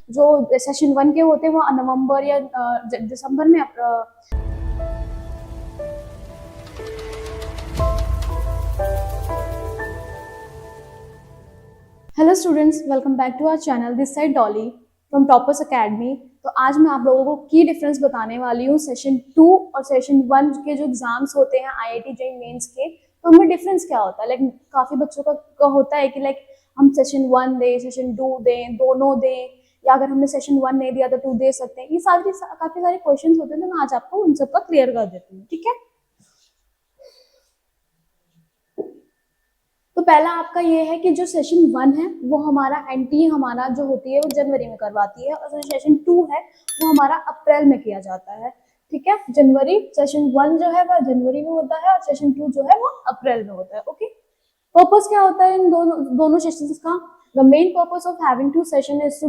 जो सेशन 1 के होते हैं वो नवंबर या दिसंबर में hello students, welcome back to our channel. This side Dolly from Toppers Academy. तो आज मैं आप लोगों को की डिफरेंस बताने वाली हूँ सेशन 2 और सेशन 1 के जो एग्जाम्स होते हैं आईआईटी जेईई मेंस के, तो उनमें डिफरेंस क्या होता है। लाइक काफ़ी बच्चों का होता है कि लाइक हम सेशन 1 दें, सेशन 2 दें, दोनों दें, या अगर हमने सेशन 1 नहीं दिया तो 2 दे सकते हैं। ये काफ़ी सारे क्वेश्चन होते हैं, तो मैं आज आपको उन सबका क्लियर कर देती हूँ, ठीक है। तो पहला आपका ये है कि जो सेशन 1 है वो हमारा एनटी हमारा जो होती है वो जनवरी में करवाती है, और जो सेशन 2 है वो हमारा अप्रैल में किया जाता है, ठीक है। जनवरी सेशन 1 जो है वह जनवरी में होता है और सेशन 2 जो है वो अप्रैल में होता है, ओके। पर्पस क्या होता है इन दोनों सेशंस का। The main purpose of having two sessions is to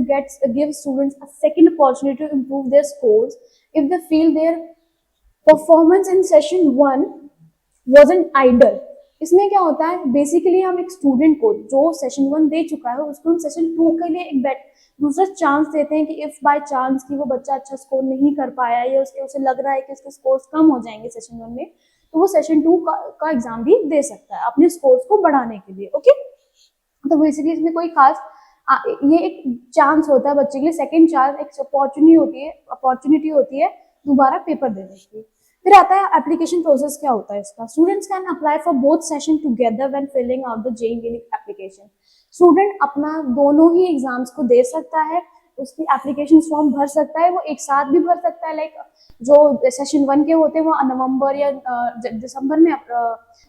give students a second opportunity to improve their scores if they feel their performance in session 1 wasn't idle। इसमें क्या होता है, बेसिकली हम एक स्टूडेंट को जो सेशन 1 दे चुका है उसको हम सेशन 2 के लिए एक दूसरा चांस देते हैं कि इफ बाय चांस कि वो बच्चा अच्छा स्कोर नहीं कर पाया या उसे लग रहा है कि उसके स्कोर्स कम हो जाएंगे सेशन 1 में, तो वो सेशन 2 का एग्जाम भी दे सकता है अपने स्कोर्स को बढ़ाने के लिए, ओके। तो बेसिकली इसमें कोई खास ये एक चांस होता है बच्चे के लिए, सेकंड चांस, एक अपॉर्चुनिटी होती है दोबारा पेपर देने की। फिर आता है एप्लीकेशन प्रोसेस क्या होता है इसका। Students can apply for both session together when filling out the JEE application. Student अपना दोनों ही एग्जाम्स को दे सकता है, उसकी एप्लीकेशन फॉर्म भर सकता है, वो एक साथ भी भर सकता है। लाइक जो सेशन 1 के होते हैं वो नवंबर या दिसंबर में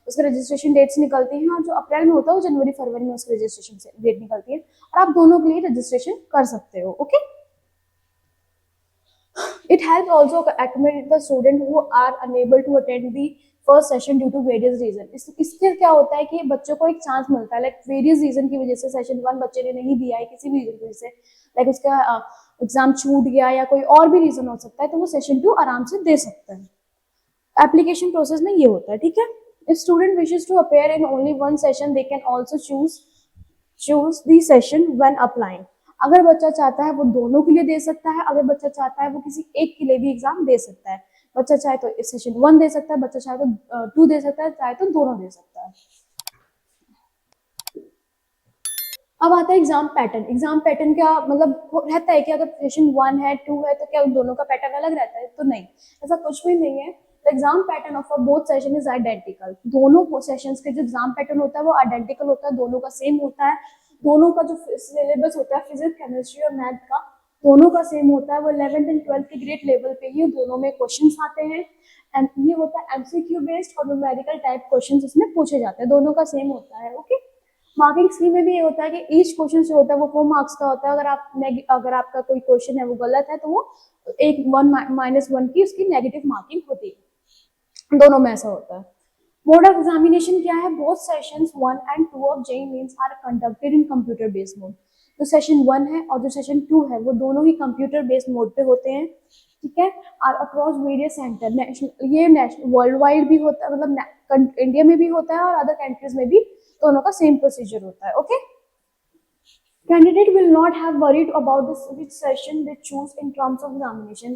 उसके रजिस्ट्रेशन डेट्स निकलती हैं, और जो अप्रैल में होता है वो जनवरी फरवरी में उसकी रजिस्ट्रेशन डेट निकलती है, और आप दोनों के लिए रजिस्ट्रेशन कर सकते हो, okay. It helps also accommodate the student who are unable to attend the first session due to various reason। इससे क्या होता है कि बच्चों को एक चांस मिलता है, लाइक वेरियस रीजन की वजह से सेशन 1 बच्चे ने नहीं दिया है किसी भी रीजन की वजह से, लाइक उसका एग्जाम छूट गया या कोई और भी रीजन हो सकता है, तो वो सेशन 2 आराम से दे सकता है। एप्लीकेशन प्रोसेस में ये होता है, ठीक है। If student wishes to appear in only one session they can also choose the session when applying. अगर बच्चा चाहता है वो दोनों के लिए दे सकता है, अगर बच्चा चाहता है वो किसी एक के लिए भी एग्जाम दे सकता है। बच्चा चाहे तो सेशन 1 दे सकता है, बच्चा चाहे तो 2 दे सकता है, चाहे तो दोनों दे सकता है। अब आता है एग्जाम पैटर्न। एग्जाम पैटर्न क्या मतलब रहता है कि अगर सेशन 1 है 2 है तो क्या उन दोनों का पैटर्न अलग रहता है, तो नहीं, ऐसा कुछ भी नहीं है। The exam pattern of both session is identical. दोनों सेशंस के जो एग्जाम पैटर्न होता है वो आइडेंटिकल होता है, दोनों का सेम होता है। दोनों का जो सिलेबस होता है फिजिक्स केमिस्ट्री और मैथ का, दोनों का सेम होता है। वो 11th एंड 12th के ग्रेड लेवल पे ही दोनों में क्वेश्चंस आते हैं, एंड ये होता है एमसीक्यू बेस्ड और न्यूमेरिकल टाइप क्वेश्चंस इसमें पूछे जाते हैं, दोनों का सेम होता है, ओके। मार्किंग स्कीम में भी ये होता है कि ईच क्वेश्चन जो होता है वो 4 मार्क्स का होता है। अगर आपका कोई क्वेश्चन है वो गलत है तो वो एक 1 - 1 की उसकी नेगेटिव मार्किंग होती है, दोनों में ऐसा होता है। मोड ऑफ एग्जामिनेशन क्या है, both sessions 1 and 2 of JEE Mains are conducted in computer based mode. जो सेशन 1 है और जो सेशन 2 है वो दोनों ही कंप्यूटर बेस्ड मोड पे होते हैं, ठीक है। और अक्रॉस वेरियस सेंटर, ये नेशनल वर्ल्ड वाइड भी होता है, मतलब इंडिया में भी होता है और अदर कंट्रीज में भी दोनों का सेम प्रोसीजर होता है, okay. Candidate will not have worried about which session they choose in terms of examination.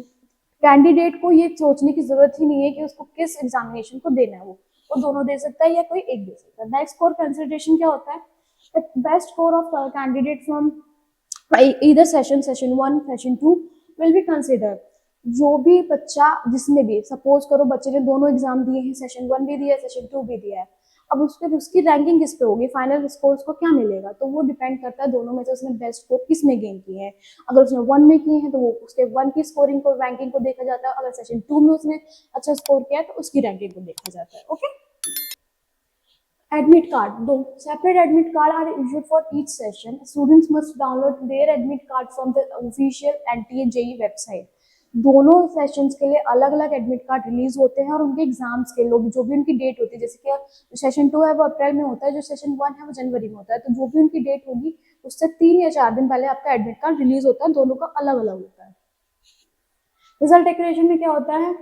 Candidate को ये सोचने की जरूरत ही नहीं है कि उसको किस एग्जामिनेशन को देना है, वो दोनों दे सकता है या कोई एक दे सकता है। नेक्स्ट स्कोर कंसिडरेशन क्या होता है, best score of candidate from either session 1 session 2 will be considered. जो भी बच्चा जिसमें भी, सपोज करो बच्चे ने दोनों एग्जाम दिए हैं, सेशन 1 भी दिया है सेशन 2 भी दिया है, अब उसकी रैंकिंग किस पे होगी, फाइनल स्कोर को क्या मिलेगा, तो वो डिपेंड करता है दोनों में से उसने बेस्ट स्कोर किस में गेन की है। अगर उसने 1 में की है तो वो उसके 1 की स्कोरिंग को रैंकिंग को देखा जाता है, अगर सेशन 2 में उसने अच्छा स्कोर किया है तो उसकी रैंकिंग को देखा जाता है, okay. Admit card. Though separate admit card are issued for each session, students must download their admit card from the official NTA JEE website. दोनों सेशंस के लिए अलग अलग एडमिट कार्ड रिलीज होते हैं, और उनके एग्जाम्स के लोग जो भी उनकी डेट होती है, जैसे कि जो सेशन 2 है वो अप्रैल में होता है, जो सेशन 1 है वो जनवरी में होता है, तो जो भी उनकी डेट होगी उससे 3 या 4 दिन पहले आपका एडमिट कार्ड रिलीज होता है, दोनों का अलग अलग होता है। रिजल्ट डिक्लेरेशन में क्या होता है,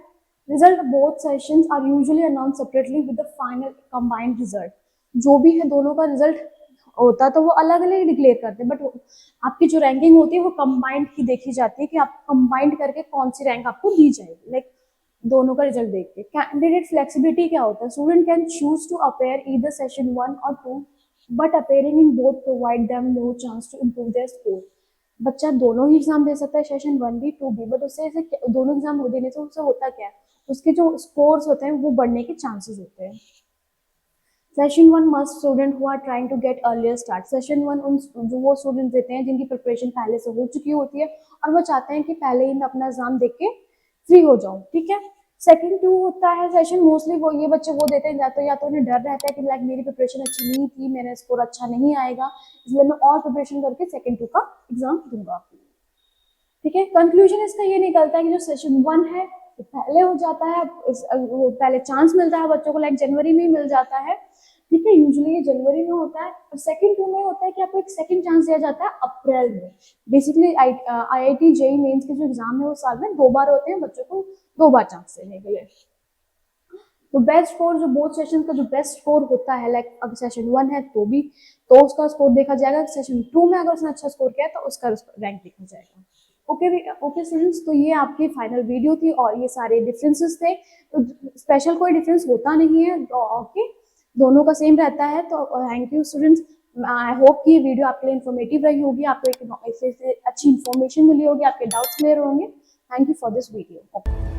result both sessions are usually announce separately with the final combined result. जो भी है दोनों का रिजल्ट होता तो वो अलग अलग डिक्लेयर करते हैं, बट आपकी जो रैंकिंग होती है वो कंबाइंड ही देखी जाती है कि आप कंबाइंड करके कौन सी रैंक आपको दी जाएगी, लाइक दोनों का रिजल्ट देख के। कैंडिडेट फ्लेक्सिबिलिटी क्या होता है, student can choose to appear either session 1 और 2, but appearing in both provide them no chance to improve their score. बच्चा दोनों ही एग्जाम दे सकता है, सेशन 1 भी 2 भी, बट उससे ऐसे दोनों एग्जाम देने से उससे होता क्या है, उसके जो स्कोर्स होते हैं वो बढ़ने के चांसेस होते हैं। Session 1 must student who are trying to get earlier start. Session 1 उन जो वो स्टूडेंट देते हैं जिनकी प्रिपरेशन पहले से हो चुकी होती है और वो चाहते हैं कि पहले ही मैं अपना एग्जाम देख के फ्री हो जाऊं, ठीक है। सेकंड 2 होता है सेशन, मोस्टली वो ये बच्चे वो देते हैं या तो उन्हें डर रहता है कि लाइक मेरी प्रिपरेशन अच्छी नहीं थी, मेरा स्कोर अच्छा नहीं आएगा, इसलिए मैं और प्रिपरेशन करके सेकंड 2 का एग्जाम दूंगा, ठीक है। कंक्लूजन इसका ये निकलता है कि जो सेशन 1 है वो पहले हो जाता है, वो पहले चांस मिलता है बच्चों को, लाइक जनवरी में ही मिल जाता है, ठीक है, यूजुअली ये जनवरी में होता है। और सेकंड 2 में होता है कि आपको एक सेकंड चांस दिया जाता है अप्रैल में। बेसिकली IIT JEE मेंस के जो एग्जाम है वो साल में 2 बार होते हैं, बच्चों को 2 बार चांस देने के लिए। तो बेस्ट स्कोर जो बोथ सेशन का जो बेस्ट स्कोर होता है, लाइक अगर सेशन 1 है तो भी तो उसका स्कोर देखा जाएगा, सेशन 2 में अगर उसने अच्छा स्कोर किया है तो उसका रैंक देखा जाएगा। ओके स्टूडेंट्स, तो ये आपकी फाइनल वीडियो थी और ये सारे डिफरेंसेस थे, तो स्पेशल कोई डिफरेंस होता नहीं है, ओके, दोनों का सेम रहता है। तो thank you students, I hope कि ये वीडियो आपके लिए इन्फॉर्मेटिव रही होगी, आपको एक अच्छी इन्फॉर्मेशन मिली होगी, आपके डाउट्स क्लियर होंगे। Thank you for this video.